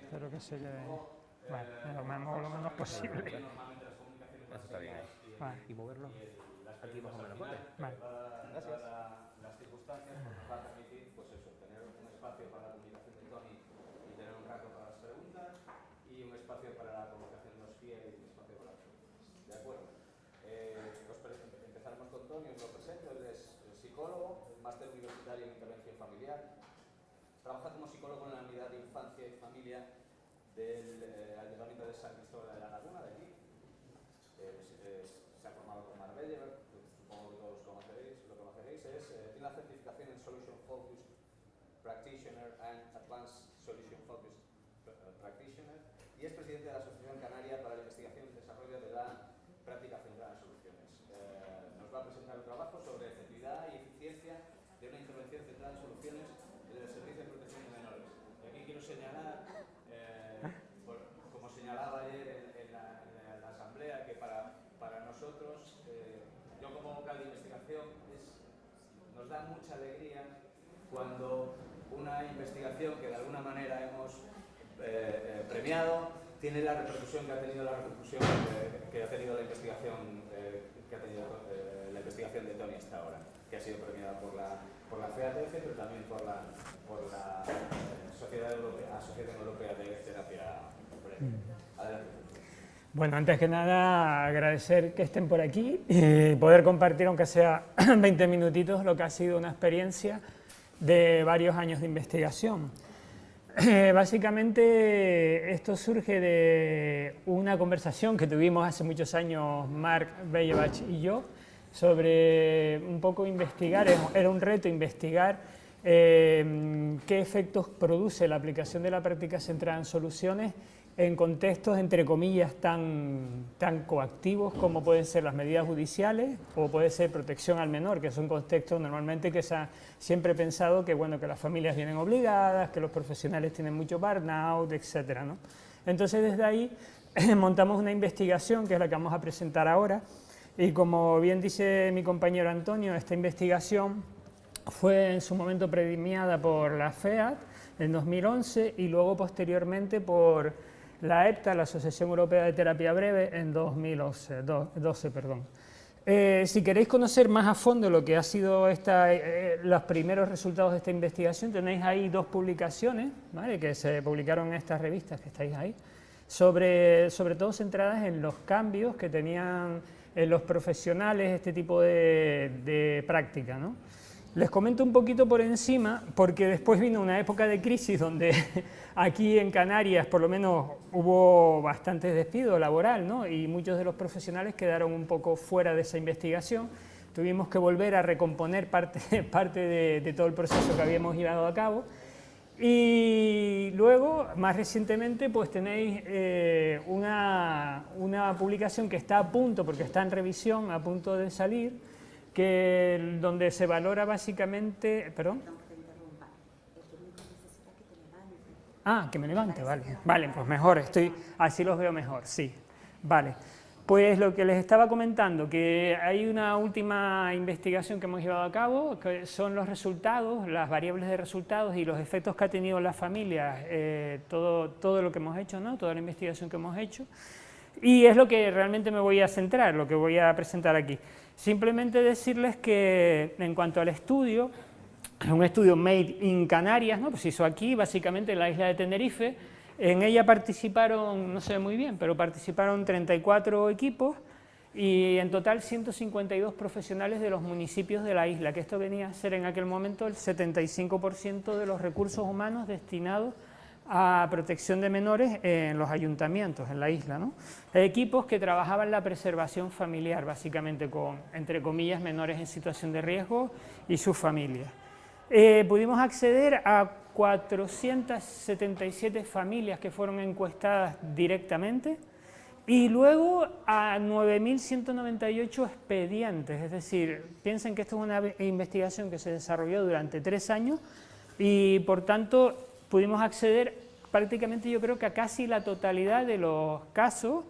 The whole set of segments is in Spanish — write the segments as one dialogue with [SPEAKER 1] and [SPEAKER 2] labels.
[SPEAKER 1] Espero que se quede, vale, lo menos posible.
[SPEAKER 2] Eso está bien ahí.
[SPEAKER 1] Vale.
[SPEAKER 2] Y moverlo aquí más o menos, ¿vale?
[SPEAKER 1] Vale.
[SPEAKER 2] Gracias.
[SPEAKER 3] Las circunstancias nos va a permitir, pues eso, tener un espacio para la comunicación de Tony y tener un rato para las preguntas y un espacio para la comunicación de los FIA y un espacio para las preguntas. ¿De acuerdo? Empezaremos con Tony, os lo presento. Él es psicólogo, máster universitario en intervención familiar. Trabaja como psicólogo en la unidad de infancia y familia del Ayuntamiento de San Cristóbal de la Laguna, de aquí. Se ha formado con Marbella, supongo que todos lo conoceréis. Tiene la certificación en Solution Focused Practitioner and Advanced Solution Focused Practitioner y es presidente de la Asociación Canaria para la Investigación y Desarrollo de la Práctica Centrada en Soluciones. Nos va a presentar un trabajo sobre efectividad y eficiencia de una intervención centrada en soluciones en el Servicio de Protección de Menores. Y aquí quiero señalar, como señalaba ayer en la asamblea, que para nosotros, yo como vocal de investigación, nos da mucha alegría cuando una investigación que de alguna manera hemos premiado tiene la repercusión que ha tenido la investigación la investigación de Tony hasta ahora, que ha sido premiada por la CEATF, pero también por la Asociación Europea de Terapia Breve. Adelante.
[SPEAKER 1] Bueno, antes que nada, agradecer que estén por aquí y poder compartir, aunque sea 20 minutitos, lo que ha sido una experiencia de varios años de investigación. Básicamente, esto surge de una conversación que tuvimos hace muchos años Marc Bellebach y yo, sobre un poco investigar, era un reto investigar qué efectos produce la aplicación de la práctica centrada en soluciones en contextos, entre comillas, tan coactivos como pueden ser las medidas judiciales o puede ser protección al menor, que son contextos normalmente que se ha siempre pensado que, bueno, que las familias vienen obligadas, que los profesionales tienen mucho burnout, etc., ¿no? Entonces, desde ahí montamos una investigación, que es la que vamos a presentar ahora, y como bien dice mi compañero Antonio, esta investigación fue en su momento premiada por la FEAT en 2011 y luego posteriormente por la EPTA, la Asociación Europea de Terapia Breve, en 2012. Si queréis conocer más a fondo lo que ha sido los primeros resultados de esta investigación, tenéis ahí dos publicaciones, ¿vale?, que se publicaron en estas revistas que estáis ahí, sobre todo centradas en los cambios que tenían los profesionales este tipo de práctica, ¿no? Les comento un poquito por encima, porque después vino una época de crisis donde aquí en Canarias por lo menos hubo bastante despido laboral, ¿no?, y muchos de los profesionales quedaron un poco fuera de esa investigación. Tuvimos que volver a recomponer parte de todo el proceso que habíamos llevado a cabo. Y luego, más recientemente, pues tenéis una publicación que está a punto, porque está en revisión, a punto de salir, donde se valora básicamente... ¿Perdón? Ah, que me levante, vale. Vale, pues mejor, así los veo mejor, sí. Vale. Pues lo que les estaba comentando, que hay una última investigación que hemos llevado a cabo, que son los resultados, las variables de resultados y los efectos que ha tenido en las familias, todo lo que hemos hecho, ¿no?, toda la investigación que hemos hecho. Y es lo que realmente me voy a centrar, lo que voy a presentar aquí. Simplemente decirles que en cuanto al estudio, es un estudio made in Canarias, ¿no?, pues se hizo aquí, básicamente en la isla de Tenerife. En ella participaron, no se ve muy bien, pero participaron 34 equipos y en total 152 profesionales de los municipios de la isla, que esto venía a ser en aquel momento el 75% de los recursos humanos destinados a protección de menores en los ayuntamientos, en la isla, ¿no? Equipos que trabajaban la preservación familiar, básicamente con, entre comillas, menores en situación de riesgo y sus familias. Pudimos acceder a 477 familias que fueron encuestadas directamente y luego a 9.198 expedientes, es decir, piensen que esto es una investigación que se desarrolló durante 3 años y por tanto pudimos acceder prácticamente, yo creo que a casi la totalidad de los casos,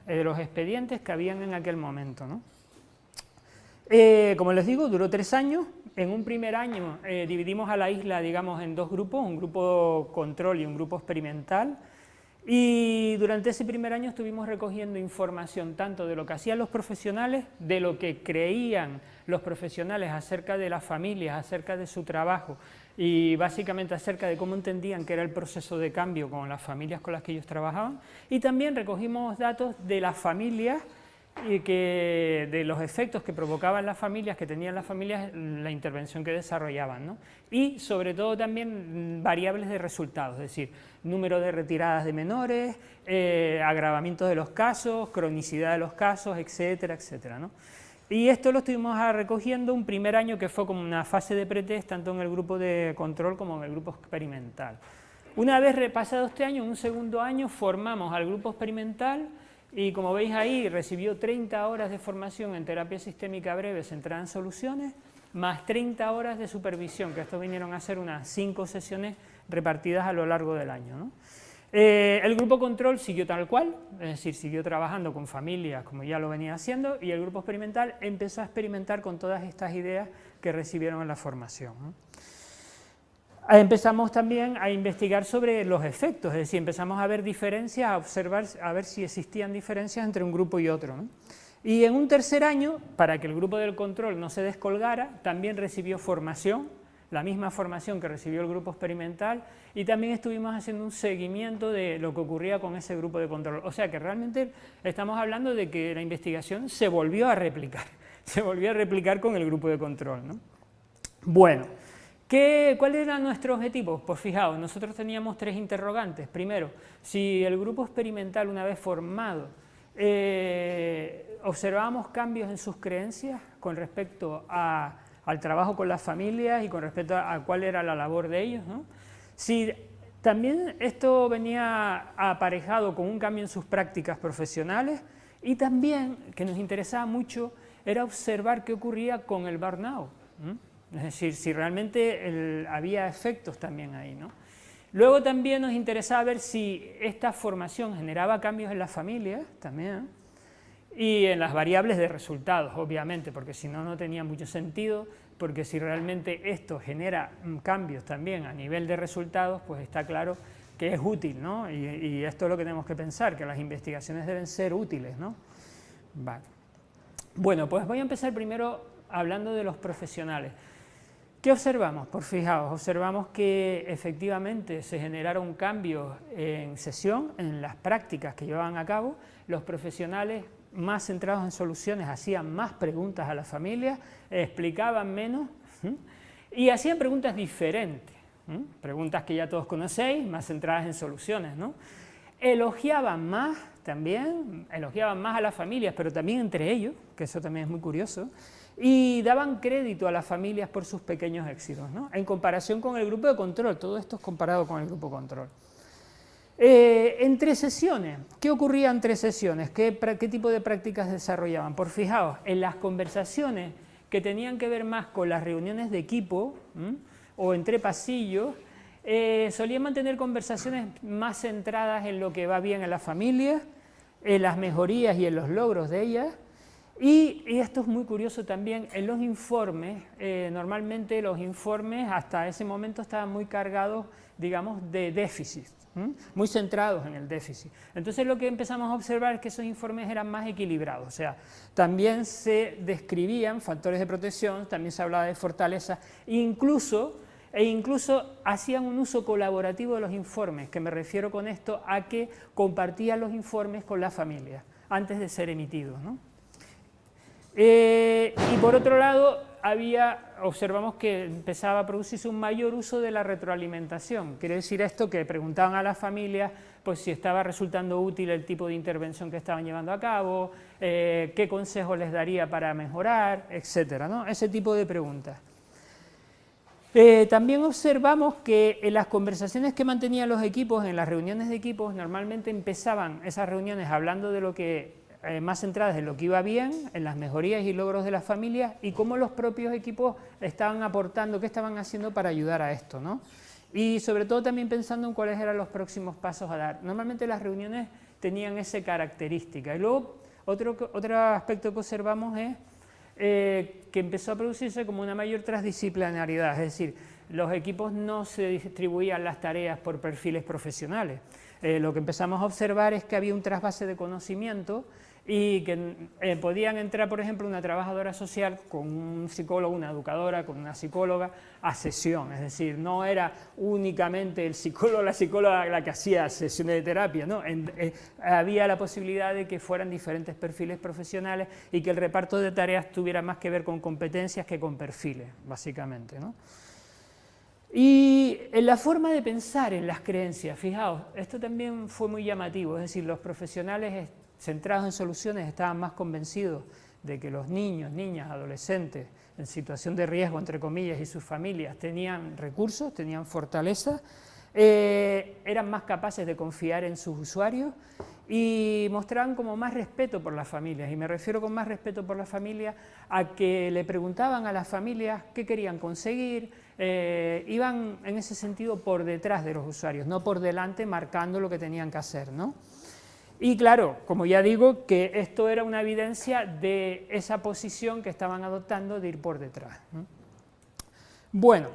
[SPEAKER 1] de los expedientes que habían en aquel momento, ¿no? Como les digo, duró 3 años. En un primer año dividimos a la isla, digamos, en 2 grupos, un grupo control y un grupo experimental. Y durante ese primer año estuvimos recogiendo información tanto de lo que hacían los profesionales, de lo que creían los profesionales acerca de las familias, acerca de su trabajo y básicamente acerca de cómo entendían que era el proceso de cambio con las familias con las que ellos trabajaban, y también recogimos datos de las familias y de los efectos que provocaban las familias, que tenían las familias, la intervención que desarrollaban, ¿no? Y sobre todo también variables de resultados, es decir, número de retiradas de menores, agravamiento de los casos, cronicidad de los casos, etcétera, etcétera, ¿no? Y esto lo estuvimos recogiendo un primer año que fue como una fase de pretest, tanto en el grupo de control como en el grupo experimental. Una vez repasado este año, en un segundo año, formamos al grupo experimental y, como veis ahí, recibió 30 horas de formación en terapia sistémica breve centrada en soluciones, más 30 horas de supervisión, que estos vinieron a ser unas 5 sesiones repartidas a lo largo del año, ¿no? El grupo control siguió tal cual, es decir, siguió trabajando con familias como ya lo venía haciendo, y el grupo experimental empezó a experimentar con todas estas ideas que recibieron en la formación, ¿no? Empezamos también a investigar sobre los efectos, es decir, empezamos a ver diferencias, a observar, a ver si existían diferencias entre un grupo y otro, ¿no? Y en un tercer año, para que el grupo del control no se descolgara, también recibió formación, la misma formación que recibió el grupo experimental, y también estuvimos haciendo un seguimiento de lo que ocurría con ese grupo de control. O sea que realmente estamos hablando de que la investigación se volvió a replicar con el grupo de control, ¿no? Bueno, ¿cuál era nuestro objetivo? Pues fijaos, nosotros teníamos 3 interrogantes. Primero, si el grupo experimental, una vez formado, observábamos cambios en sus creencias con respecto al trabajo con las familias y con respecto a cuál era la labor de ellos, ¿no? Si también esto venía aparejado con un cambio en sus prácticas profesionales, y también, que nos interesaba mucho, era observar qué ocurría con el burnout, ¿no? Es decir, si realmente había efectos también ahí, ¿no? Luego también nos interesaba ver si esta formación generaba cambios en las familias también, y en las variables de resultados, obviamente, porque si no, no tenía mucho sentido, porque si realmente esto genera cambios también a nivel de resultados, pues está claro que es útil, ¿no? Y esto es lo que tenemos que pensar, que las investigaciones deben ser útiles, ¿no? Vale. Bueno, pues voy a empezar primero hablando de los profesionales. ¿Qué observamos? Pues fijaos, observamos que efectivamente se generaron cambios en sesión, en las prácticas que llevaban a cabo. Los profesionales más centrados en soluciones hacían más preguntas a las familias, explicaban menos y hacían preguntas diferentes, preguntas que ya todos conocéis, más centradas en soluciones, ¿no? Elogiaban más también, elogiaban más a las familias, pero también entre ellos, que eso también es muy curioso, y daban crédito a las familias por sus pequeños éxitos, ¿no? En comparación con el grupo de control, todo esto es comparado con el grupo control. Entre sesiones, ¿qué ocurría entre sesiones? ¿Qué tipo de prácticas desarrollaban? Por fijaos, en las conversaciones que tenían que ver más con las reuniones de equipo o entre pasillos, solían mantener conversaciones más centradas en lo que va bien en la familia, en las mejorías y en los logros de ellas. Y esto es muy curioso también, en los informes, normalmente los informes hasta ese momento estaban muy cargados, digamos, de déficit, muy centrados en el déficit. Entonces lo que empezamos a observar es que esos informes eran más equilibrados, o sea, también se describían factores de protección, también se hablaba de fortaleza, e incluso hacían un uso colaborativo de los informes, que me refiero con esto a que compartían los informes con la familia antes de ser emitidos, ¿no? Y por otro lado, observamos que empezaba a producirse un mayor uso de la retroalimentación. Quiere decir esto que preguntaban a las familias pues, si estaba resultando útil el tipo de intervención que estaban llevando a cabo, qué consejos les daría para mejorar, etcétera, ¿no? Ese tipo de preguntas. También observamos que en las conversaciones que mantenían los equipos, en las reuniones de equipos, normalmente empezaban esas reuniones hablando de lo que más centradas en lo que iba bien, en las mejorías y logros de las familias y cómo los propios equipos estaban aportando, qué estaban haciendo para ayudar a esto, ¿no? Y sobre todo también pensando en cuáles eran los próximos pasos a dar. Normalmente las reuniones tenían esa característica. Y luego otro aspecto que observamos es que empezó a producirse como una mayor transdisciplinaridad, es decir, los equipos no se distribuían las tareas por perfiles profesionales. Lo que empezamos a observar es que había un trasvase de conocimiento y que podían entrar, por ejemplo, una trabajadora social con un psicólogo, una educadora, con una psicóloga a sesión, es decir, no era únicamente el psicólogo o la psicóloga la que hacía sesiones de terapia, ¿no? Había la posibilidad de que fueran diferentes perfiles profesionales y que el reparto de tareas tuviera más que ver con competencias que con perfiles, básicamente, ¿no? Y en la forma de pensar en las creencias, fijaos, esto también fue muy llamativo, es decir, los profesionales centrados en soluciones estaban más convencidos de que los niños, niñas, adolescentes en situación de riesgo, entre comillas, y sus familias tenían recursos, tenían fortaleza, eran más capaces de confiar en sus usuarios y mostraban como más respeto por las familias, y me refiero con más respeto por las familias a que le preguntaban a las familias qué querían conseguir, iban en ese sentido por detrás de los usuarios, no por delante marcando lo que tenían que hacer, ¿no? Y claro, como ya digo, que esto era una evidencia de esa posición que estaban adoptando de ir por detrás, ¿no? Bueno,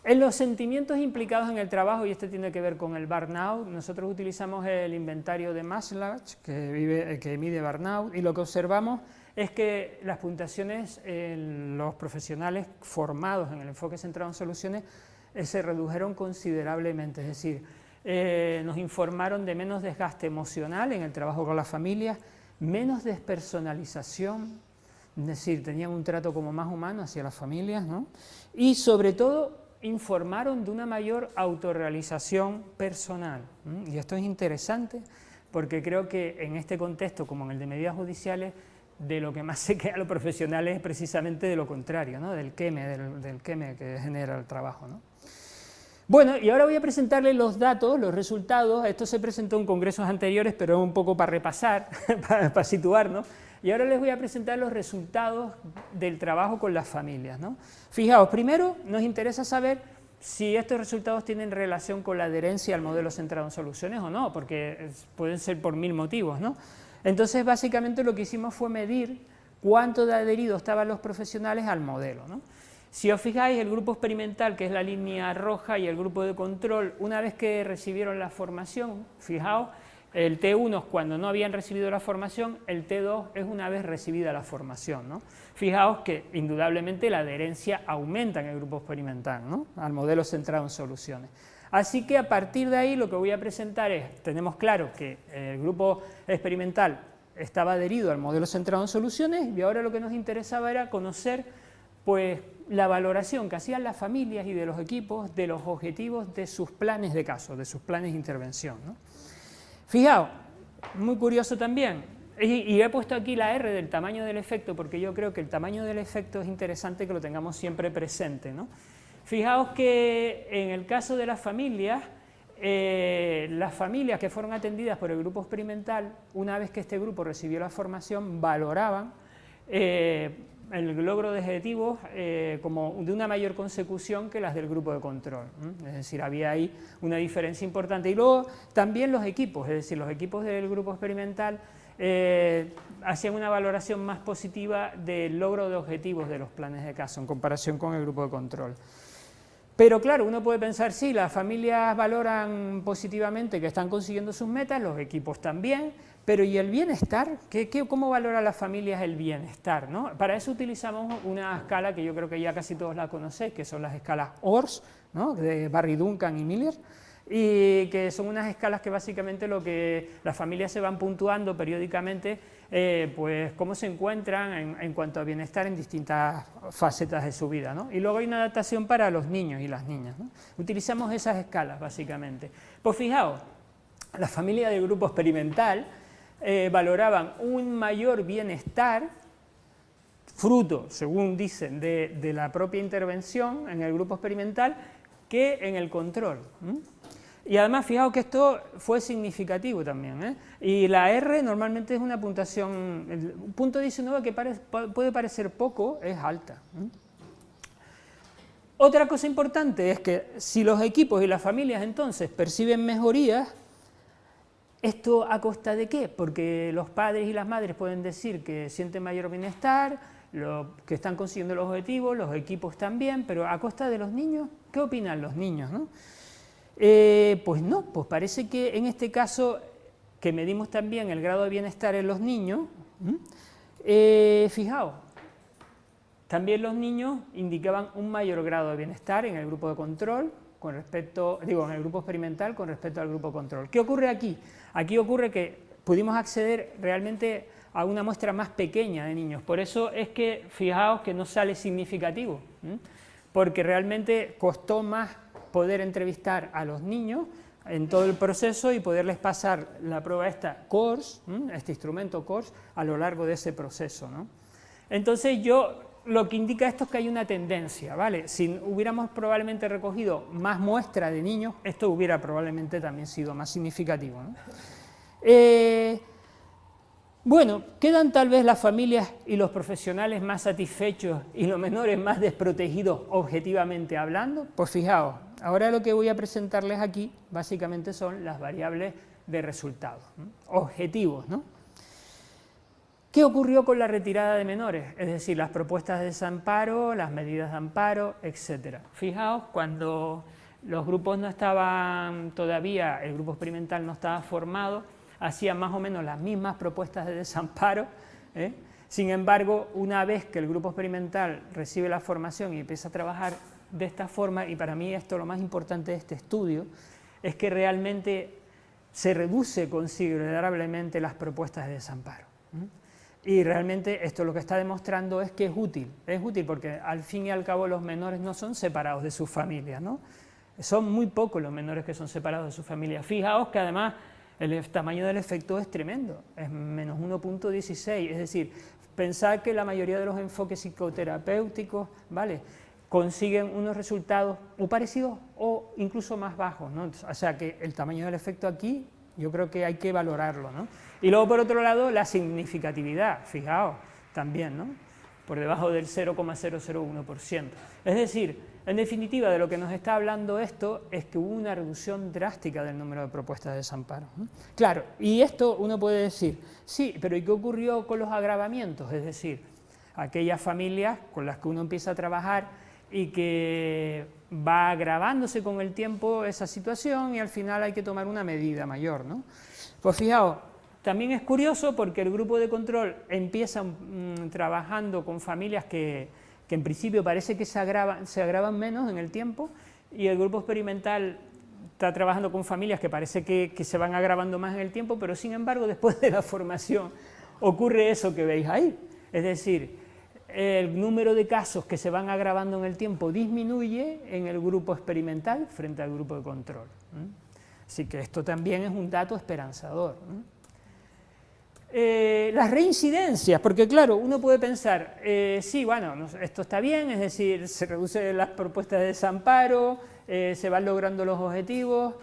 [SPEAKER 1] en los sentimientos implicados en el trabajo, y esto tiene que ver con el burnout, nosotros utilizamos el inventario de Maslow, que mide burnout, y lo que observamos es que las puntuaciones en los profesionales formados en el enfoque centrado en soluciones se redujeron considerablemente, es decir, nos informaron de menos desgaste emocional en el trabajo con las familias, menos despersonalización, es decir, tenían un trato como más humano hacia las familias, ¿no? Y sobre todo informaron de una mayor autorrealización personal, ¿no? Y esto es interesante porque creo que en este contexto, como en el de medidas judiciales, de lo que más se queda a los profesionales es precisamente de lo contrario, ¿no? Del queme, del queme que genera el trabajo, ¿no? Bueno, y ahora voy a presentarles los datos, los resultados. Esto se presentó en congresos anteriores, pero un poco para repasar, para situarnos. Y ahora les voy a presentar los resultados del trabajo con las familias, ¿no? Fijaos, primero nos interesa saber si estos resultados tienen relación con la adherencia al modelo centrado en soluciones o no, porque pueden ser por 1000 motivos, ¿no? Entonces, básicamente lo que hicimos fue medir cuánto de adheridos estaban los profesionales al modelo, ¿no? Si os fijáis, el grupo experimental, que es la línea roja, y el grupo de control, una vez que recibieron la formación, fijaos, el T1 es cuando no habían recibido la formación, el T2 es una vez recibida la formación, ¿no? Fijaos que indudablemente la adherencia aumenta en el grupo experimental, ¿no? Al modelo centrado en soluciones. Así que a partir de ahí lo que voy a presentar es, tenemos claro que el grupo experimental estaba adherido al modelo centrado en soluciones y ahora lo que nos interesaba era conocer pues la valoración que hacían las familias y de los equipos de los objetivos de sus planes de caso, de sus planes de intervención, ¿no? Fijaos, muy curioso también, y he puesto aquí la R del tamaño del efecto porque yo creo que el tamaño del efecto es interesante que lo tengamos siempre presente, ¿no? Fijaos que en el caso de las familias que fueron atendidas por el grupo experimental, una vez que este grupo recibió la formación, valoraban el logro de objetivos como de una mayor consecución que las del grupo de control, ¿eh? Es decir, había ahí una diferencia importante. Y luego también los equipos, es decir, los equipos del grupo experimental hacían una valoración más positiva del logro de objetivos de los planes de caso en comparación con el grupo de control. Pero claro, uno puede pensar, sí, las familias valoran positivamente que están consiguiendo sus metas, los equipos también, pero ¿y el bienestar? ¿Cómo valoran las familias el bienestar, ¿no? Para eso utilizamos una escala que yo creo que ya casi todos la conocéis, que son las escalas ORS, ¿no? De Barry Duncan y Miller, y que son unas escalas que básicamente lo que las familias se van puntuando periódicamente, pues cómo se encuentran en cuanto a bienestar en distintas facetas de su vida, ¿no? Y luego hay una adaptación para los niños y las niñas, ¿no? Utilizamos esas escalas básicamente. Pues fijaos, las familias del grupo experimental valoraban un mayor bienestar, fruto, según dicen, de la propia intervención en el grupo experimental que en el control, ¿eh? Y además, fijaos que esto fue significativo también, ¿eh? Y la R normalmente es una puntuación, un punto 19 que puede parecer poco, es alta, ¿eh? Otra cosa importante es que si los equipos y las familias entonces perciben mejorías, ¿esto a costa de qué? Porque los padres y las madres pueden decir que sienten mayor bienestar, que están consiguiendo los objetivos, los equipos también, pero a costa de los niños. ¿Qué opinan los niños, no? Pues no, pues parece que en este caso, que medimos también el grado de bienestar en los niños, fijaos, también los niños indicaban un mayor grado de bienestar en el grupo de control, con respecto, en el grupo experimental con respecto al grupo control. ¿Qué ocurre aquí? Aquí ocurre que pudimos acceder realmente a una muestra más pequeña de niños, por eso es que fijaos que no sale significativo, porque realmente costó más poder entrevistar a los niños en todo el proceso y poderles pasar la prueba esta CORS, este instrumento CORS, a lo largo de ese proceso, ¿no? Entonces lo que indica esto es que hay una tendencia, ¿vale? Si hubiéramos probablemente recogido más muestras de niños, esto hubiera probablemente también sido más significativo, ¿no? Bueno, quedan tal vez las familias y los profesionales más satisfechos y los menores más desprotegidos objetivamente hablando. Pues fijaos, ahora lo que voy a presentarles aquí básicamente son las variables de resultados, ¿no? Objetivos, ¿no? ¿Qué ocurrió con la retirada de menores? Es decir, las propuestas de desamparo, las medidas de amparo, etc. Fijaos, cuando los grupos no estaban todavía, el grupo experimental no estaba formado, hacían más o menos las mismas propuestas de desamparo, Sin embargo, una vez que el grupo experimental recibe la formación y empieza a trabajar de esta forma, y para mí esto lo más importante de este estudio, es que realmente se reduce considerablemente las propuestas de desamparo. Y realmente esto lo que está demostrando es que es útil porque al fin y al cabo los menores no son separados de sus familias, ¿no? Son muy pocos los menores que son separados de su familia. Fijaos que además el tamaño del efecto es tremendo, es menos 1.16, es decir, pensad que la mayoría de los enfoques psicoterapéuticos, ¿vale?, consiguen unos resultados o parecidos o incluso más bajos, ¿no? O sea que el tamaño del efecto aquí yo creo que hay que valorarlo, ¿no? Y luego por otro lado la significatividad, fijaos, también, ¿no?, por debajo del 0,001%. Es decir, en definitiva, de lo que nos está hablando esto es que hubo una reducción drástica del número de propuestas de desamparo. Claro, y esto uno puede decir, sí, pero ¿y qué ocurrió con los agravamientos? Es decir, aquellas familias con las que uno empieza a trabajar y que va agravándose con el tiempo esa situación y al final hay que tomar una medida mayor, ¿no? Pues fijaos, también es curioso porque el grupo de control empieza trabajando con familias que en principio parece que se agravan menos en el tiempo, y el grupo experimental está trabajando con familias que parece que se van agravando más en el tiempo, pero sin embargo después de la formación ocurre eso que veis ahí, es decir, el número de casos que se van agravando en el tiempo disminuye en el grupo experimental frente al grupo de control. Así que esto también es un dato esperanzador. Las reincidencias, porque claro, uno puede pensar, sí, bueno, esto está bien, es decir, se reducen las propuestas de desamparo, se van logrando los objetivos,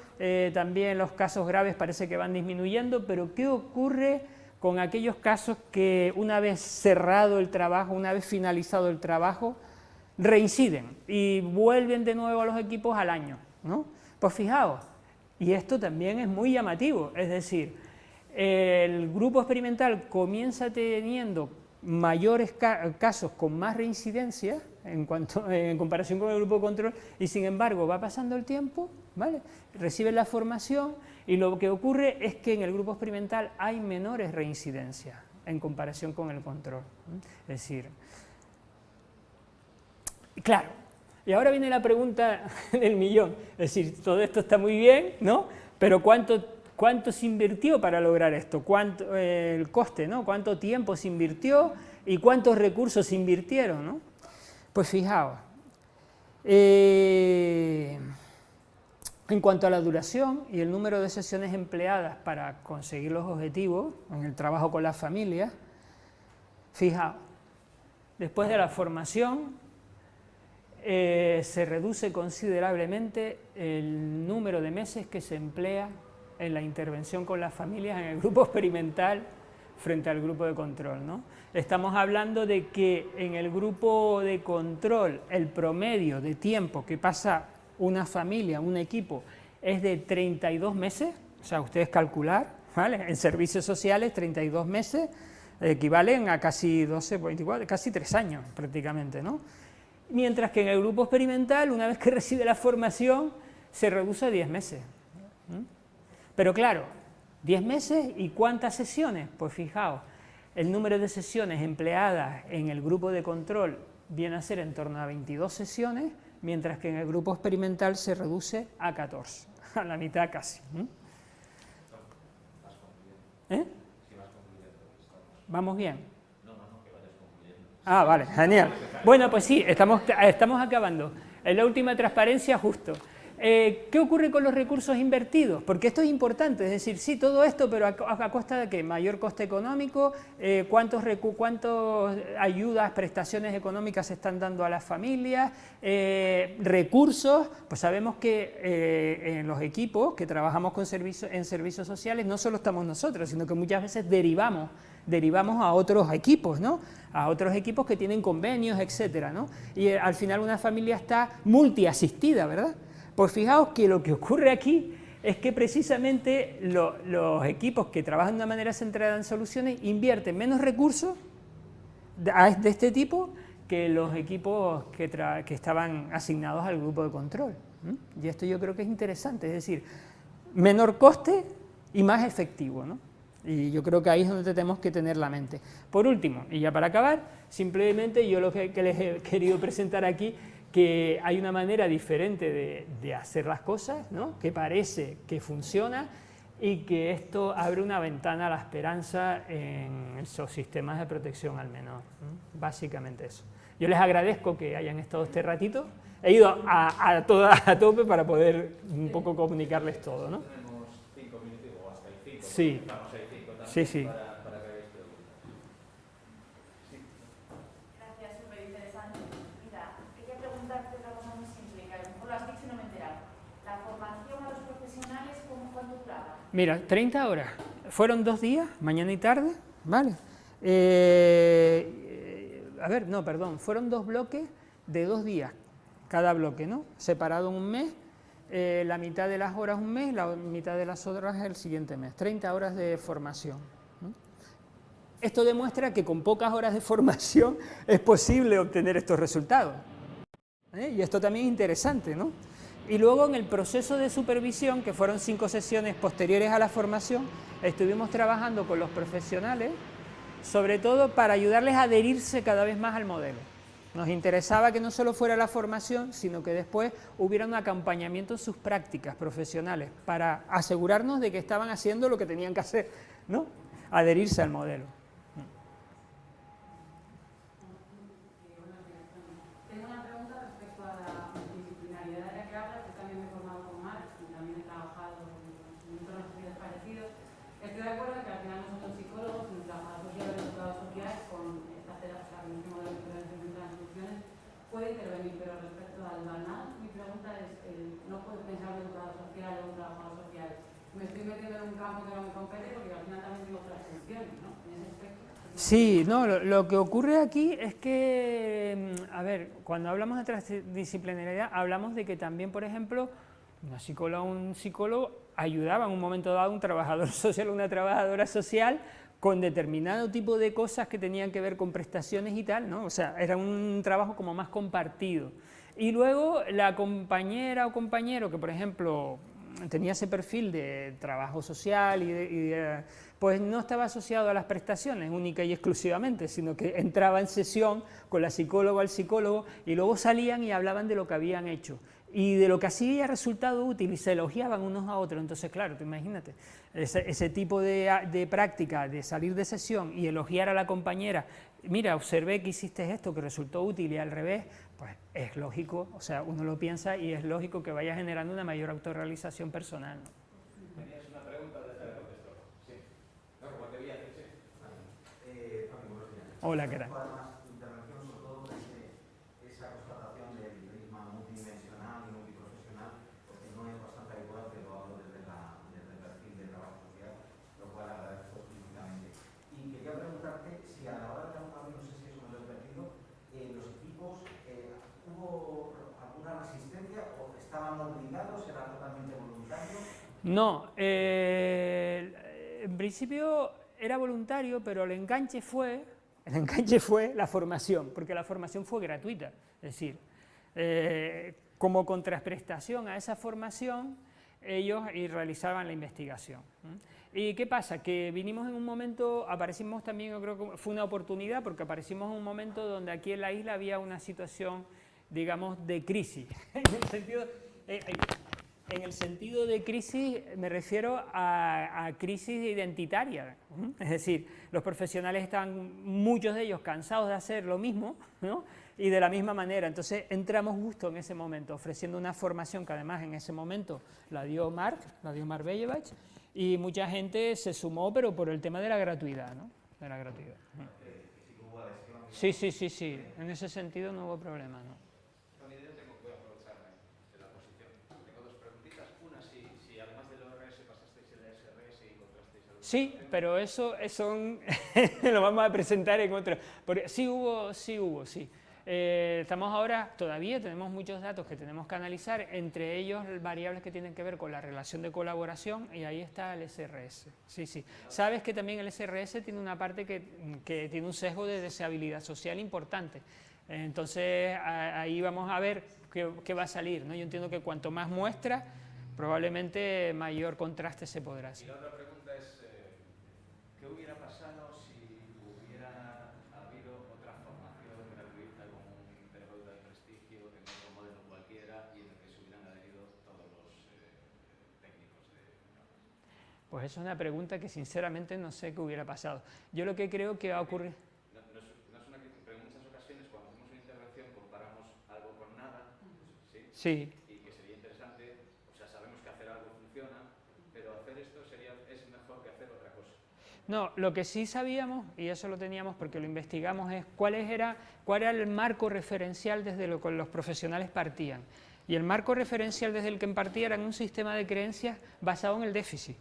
[SPEAKER 1] también los casos graves parece que van disminuyendo, pero ¿qué ocurre con aquellos casos que una vez cerrado el trabajo, una vez finalizado el trabajo, reinciden y vuelven de nuevo a los equipos al año, ¿no? Pues fijaos, y esto también es muy llamativo, es decir, el grupo experimental comienza teniendo mayores casos con más reincidencia en comparación con el grupo de control, y sin embargo va pasando el tiempo, ¿vale?, reciben la formación y lo que ocurre es que en el grupo experimental hay menores reincidencias en comparación con el control. Es decir, claro, y ahora viene la pregunta del millón, es decir, todo esto está muy bien, ¿no?, pero ¿cuánto se invirtió para lograr esto? ¿Cuánto el coste, ¿no?, cuánto tiempo se invirtió y cuántos recursos se invirtieron, ¿no? Pues fijaos, en cuanto a la duración y el número de sesiones empleadas para conseguir los objetivos en el trabajo con las familias, fijaos, después de la formación se reduce considerablemente el número de meses que se emplea en la intervención con las familias en el grupo experimental frente al grupo de control, ¿no? Estamos hablando de que en el grupo de control el promedio de tiempo que pasa una familia, un equipo, es de 32 meses, o sea, ustedes calcular, ¿vale?, en servicios sociales 32 meses, equivalen a casi 12, 24, casi 3 años prácticamente, ¿no? Mientras que en el grupo experimental, una vez que recibe la formación, se reduce a 10 meses. Pero claro, 10 meses y ¿cuántas sesiones? Pues fijaos, el número de sesiones empleadas en el grupo de control viene a ser en torno a 22 sesiones, mientras que en el grupo experimental se reduce a 14, a la mitad casi. ¿Eh? ¿Vamos bien? Ah, vale, genial. Bueno, pues sí, estamos acabando. En la última transparencia, justo. ¿Qué ocurre con los recursos invertidos? Porque esto es importante, es decir, sí, todo esto, pero ¿a costa de qué? Mayor coste económico, ¿cuántas ayudas, prestaciones económicas se están dando a las familias? Recursos, pues sabemos que en los equipos que trabajamos en servicios sociales no solo estamos nosotros, sino que muchas veces derivamos a otros equipos, ¿no? A otros equipos que tienen convenios, etcétera, ¿no? Y al final una familia está multiasistida, ¿verdad? Pues fijaos que lo que ocurre aquí es que precisamente los equipos que trabajan de una manera centrada en soluciones invierten menos recursos de este tipo que los equipos que estaban asignados al grupo de control. Y esto yo creo que es interesante, es decir, menor coste y más efectivo, ¿no? Y yo creo que ahí es donde tenemos que tener la mente. Por último, y ya para acabar, simplemente yo lo que les he querido presentar aquí, que hay una manera diferente de hacer las cosas, ¿no? Que parece que funciona y que esto abre una ventana a la esperanza en esos sistemas de protección al menor. Básicamente eso. Yo les agradezco que hayan estado este ratito. He ido a tope para poder un poco comunicarles todo, ¿no?
[SPEAKER 2] Tenemos 5 minutos o hasta el 5.
[SPEAKER 1] Sí.
[SPEAKER 2] Estamos ahí 5 también
[SPEAKER 1] Sí, sí.
[SPEAKER 2] para que hagáis preguntas. Sí.
[SPEAKER 4] Gracias, súper interesante. Mira, quería preguntarte otra cosa muy simple, que a lo mejor lo has dicho y no me he enterado. La formación a los profesionales, ¿cuánto duraba?
[SPEAKER 1] Mira, 30 horas. Fueron 2 días, mañana y tarde, ¿vale? A ver, no, perdón, fueron 2 bloques de 2 días, cada bloque, ¿no? Separado en un mes, la mitad de las horas un mes, la mitad de las horas el siguiente mes, 30 horas de formación, ¿no? Esto demuestra que con pocas horas de formación es posible obtener estos resultados. Y esto también es interesante, ¿no? Y luego en el proceso de supervisión, que fueron 5 sesiones posteriores a la formación, estuvimos trabajando con los profesionales, sobre todo para ayudarles a adherirse cada vez más al modelo. Nos interesaba que no solo fuera la formación, sino que después hubiera un acompañamiento en sus prácticas profesionales, para asegurarnos de que estaban haciendo lo que tenían que hacer, ¿no? Adherirse al modelo.
[SPEAKER 5] Tengo una pregunta respecto a la multidisciplinariedad de la que hablas. Yo también me he formado con Marc y también he trabajado en entornos sociales parecidos. Estoy de acuerdo en que al final nosotros psicólogos, ni trabajadores sociales, ni educadores sociales, con esta terapia, con este modelo de intervención en transducciones, puede intervenir, pero respecto al burnout, mi pregunta es, no puedo pensar en un educador social o un trabajador social. Me estoy metiendo en un campo que no me compete porque al final también tengo otras funciones, ¿no? En ese aspecto.
[SPEAKER 1] Sí, no, lo que ocurre aquí es que, a ver, cuando hablamos de transdisciplinariedad, hablamos de que también, por ejemplo, una psicóloga o un psicólogo ayudaba en un momento dado a un trabajador social o una trabajadora social con determinado tipo de cosas que tenían que ver con prestaciones y tal, ¿no? O sea, era un trabajo como más compartido. Y luego la compañera o compañero que, por ejemplo, tenía ese perfil de trabajo social pues no estaba asociado a las prestaciones única y exclusivamente, sino que entraba en sesión con la psicóloga o el psicólogo y luego salían y hablaban de lo que habían hecho y de lo que así había resultado útil y se elogiaban unos a otros. Entonces, claro, tú imagínate, ese tipo de práctica, de salir de sesión y elogiar a la compañera, mira, observé que hiciste esto, que resultó útil, y al revés, pues es lógico, o sea, uno lo piensa y es lógico que vaya generando una mayor autorrealización personal, ¿no?
[SPEAKER 2] ¿Tenías una pregunta? Desde el contestó. Sí. No, como te vi hacer, sí.
[SPEAKER 1] Hola, ¿qué tal?
[SPEAKER 6] Intervención, sobre todo esa constatación del prisma multidimensional y multiprofesional, porque no es bastante habitual, pero hablo desde el perfil de trabajo social, lo cual agradezco explícitamente. Y quería preguntarte si a la hora de alguna vez, no sé si eso me lo he perdido, los equipos, ¿hubo alguna resistencia o estaban obligados, era totalmente voluntario?
[SPEAKER 1] No, en principio era voluntario, pero el enganche fue la formación, porque la formación fue gratuita. Es decir, como contraprestación a esa formación, ellos realizaban la investigación. ¿Y qué pasa? Que vinimos en un momento, aparecimos también, yo creo que fue una oportunidad, porque aparecimos en un momento donde aquí en la isla había una situación, digamos, de crisis. En el sentido de crisis me refiero a crisis identitaria. Es decir, los profesionales estaban, muchos de ellos, cansados de hacer lo mismo, ¿no? Y de la misma manera. Entonces entramos justo en ese momento, ofreciendo una formación que además en ese momento la dio Marc Bellevach, y mucha gente se sumó, pero por el tema de la gratuidad, ¿no? De la gratuidad. Sí, sí, sí, sí. En ese sentido no hubo problema, ¿no?
[SPEAKER 3] Voy a aprovecharme de la posición. Tengo dos preguntitas. Una, si además del ORS pasasteis el SRS y encontrasteis algo.
[SPEAKER 1] Sí, pero eso lo vamos a presentar en otro. Sí hubo. Estamos ahora, todavía tenemos muchos datos que tenemos que analizar, entre ellos variables que tienen que ver con la relación de colaboración, y ahí está el SRS. Sí, sí. Sabes que también el SRS tiene una parte que tiene un sesgo de deseabilidad social importante. Entonces ahí vamos a ver qué va a salir, ¿no? Yo entiendo que cuanto más muestra, probablemente mayor contraste se podrá hacer.
[SPEAKER 3] Y la otra pregunta es, ¿qué hubiera pasado si hubiera habido otra formación gratuita con un terapeuta de prestigio en otro modelo cualquiera y en el que se hubieran adherido todos los técnicos de...
[SPEAKER 1] Pues eso es una pregunta que sinceramente no sé qué hubiera pasado. Yo lo que creo que va a ocurrir...
[SPEAKER 3] No es una crítica, pero en muchas ocasiones cuando hacemos una intervención comparamos algo con nada, ¿sí?
[SPEAKER 1] Sí.
[SPEAKER 3] Y que sería interesante, o sea, sabemos que hacer algo funciona, pero hacer esto es mejor que hacer otra cosa.
[SPEAKER 1] No, lo que sí sabíamos, y eso lo teníamos porque lo investigamos, es cuál era el marco referencial desde lo que los profesionales partían. Y el marco referencial desde el que partían era un sistema de creencias basado en el déficit.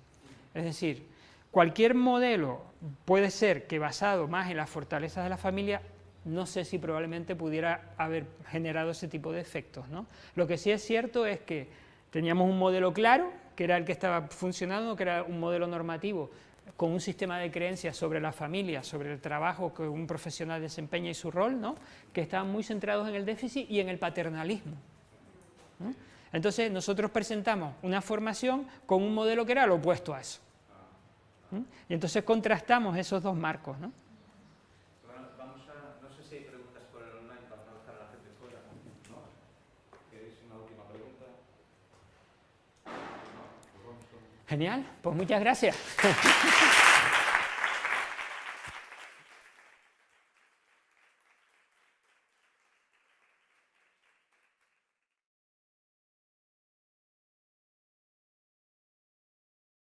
[SPEAKER 1] Es decir, cualquier modelo puede ser que basado más en las fortalezas de la familia, no sé si probablemente pudiera haber generado ese tipo de efectos, ¿no? Lo que sí es cierto es que teníamos un modelo claro, que era el que estaba funcionando, que era un modelo normativo, con un sistema de creencias sobre la familia, sobre el trabajo que un profesional desempeña y su rol, ¿no? Que estaban muy centrados en el déficit y en el paternalismo, ¿no? Entonces nosotros presentamos una formación con un modelo que era lo opuesto a eso, ¿no? Y entonces contrastamos esos dos marcos, ¿no?
[SPEAKER 3] Bueno, no sé si hay preguntas por el online para no dejar a la gente fuera, ¿no? ¿Queréis una última pregunta? No, pues vamos con...
[SPEAKER 1] Genial, pues muchas gracias.